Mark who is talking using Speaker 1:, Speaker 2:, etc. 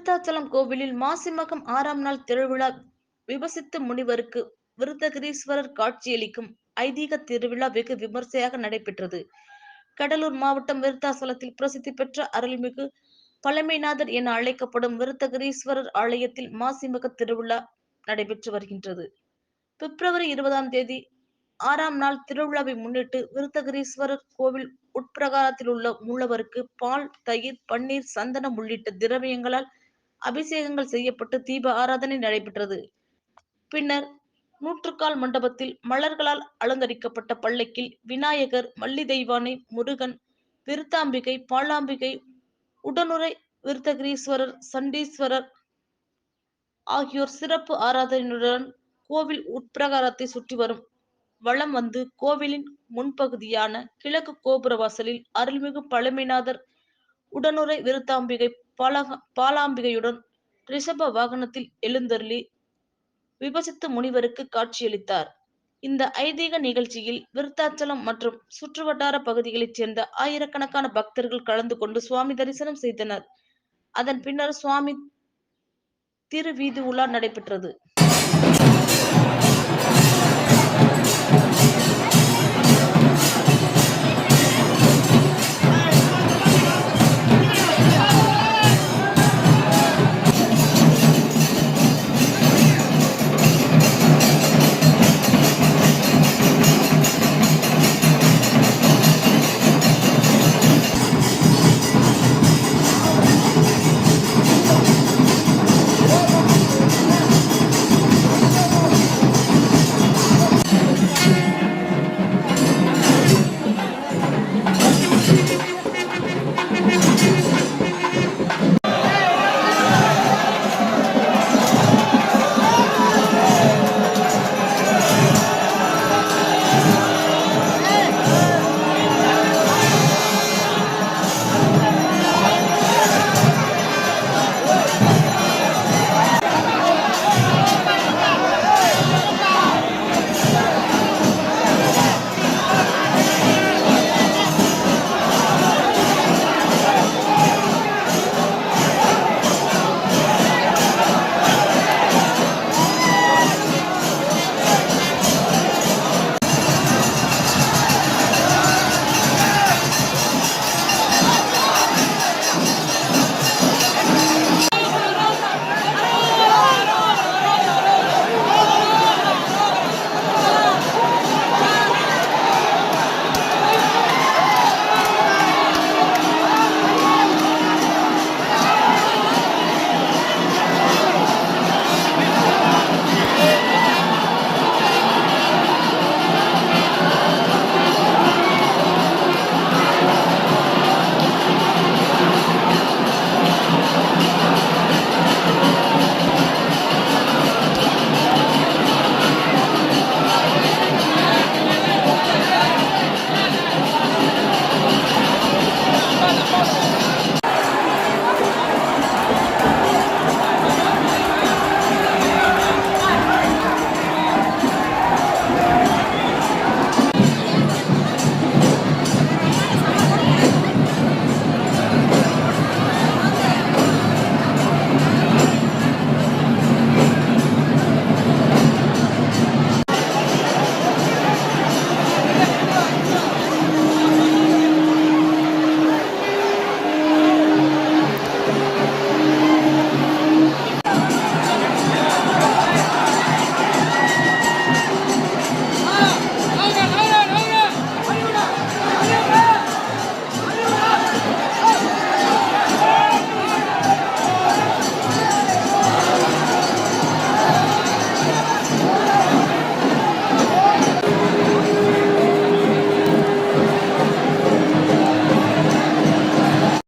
Speaker 1: விருத்தாச்சலம் கோவிலில் மாசிமகம் 6ஆம் நாள் திருவிழா விபசித்த முனிவருக்கு விருத்தகிரீஸ்வரர் காட்சியளிக்கும் ஐதீக திருவிழா வெகு விமர்சையாக நடைபெற்றது. கடலூர் மாவட்டம் விருத்தாசலத்தில் பிரசித்தி பெற்ற அருள்மிகு பழமைநாதர் என அழைக்கப்படும் விருத்தகிரீஸ்வரர் ஆலயத்தில் மாசிமக திருவிழா நடைபெற்று வருகின்றது. பிப்ரவரி 20ஆம் தேதி 6ஆம் நாள் திருவிழாவை முன்னிட்டு விருத்தகிரீஸ்வரர் கோவில் உட்பிரகாரத்தில் உள்ள மூலவருக்கு பால், தயிர், பன்னீர், சந்தனம் உள்ளிட்ட திரவியங்களால் அபிஷேகங்கள் செய்யப்பட்டு தீப ஆராதனை நடைபெற்றது. பின்னர் நூற்றுக்கால் மண்டபத்தில் மலர்களால் அலங்கரிக்கப்பட்ட பல்லக்கில் விநாயகர், வள்ளி தெய்வானை, முருகன், விருத்தாம்பிகை, பாலாம்பிகை, உடனுறை விருத்தகிரீஸ்வரர், சண்டீஸ்வரர் ஆகியோர் சிறப்பு ஆராதனையுடன் கோவில் உட்பிரகாரத்தை சுற்றி வலம் வந்து கோவிலின் முன்பகுதியான கிழக்கு கோபுர வாசலில் அருள்மிகு பழமைநாதர் உடனுறை விருத்தாம்பிகை பாலாம்பிகையுடன் ரிஷப வாகனத்தில் எழுந்தருளி விபசித்த முனிவருக்கு காட்சியளித்தார். இந்த ஐதீக நிகழ்ச்சியில் விருத்தாச்சலம் மற்றும் சுற்றுவட்டார பகுதிகளைச் சேர்ந்த ஆயிரக்கணக்கான பக்தர்கள் கலந்து கொண்டு சுவாமி தரிசனம் செய்தனர். அதன் பின்னர் சுவாமி திருவீதி உலா நடைபெற்றது.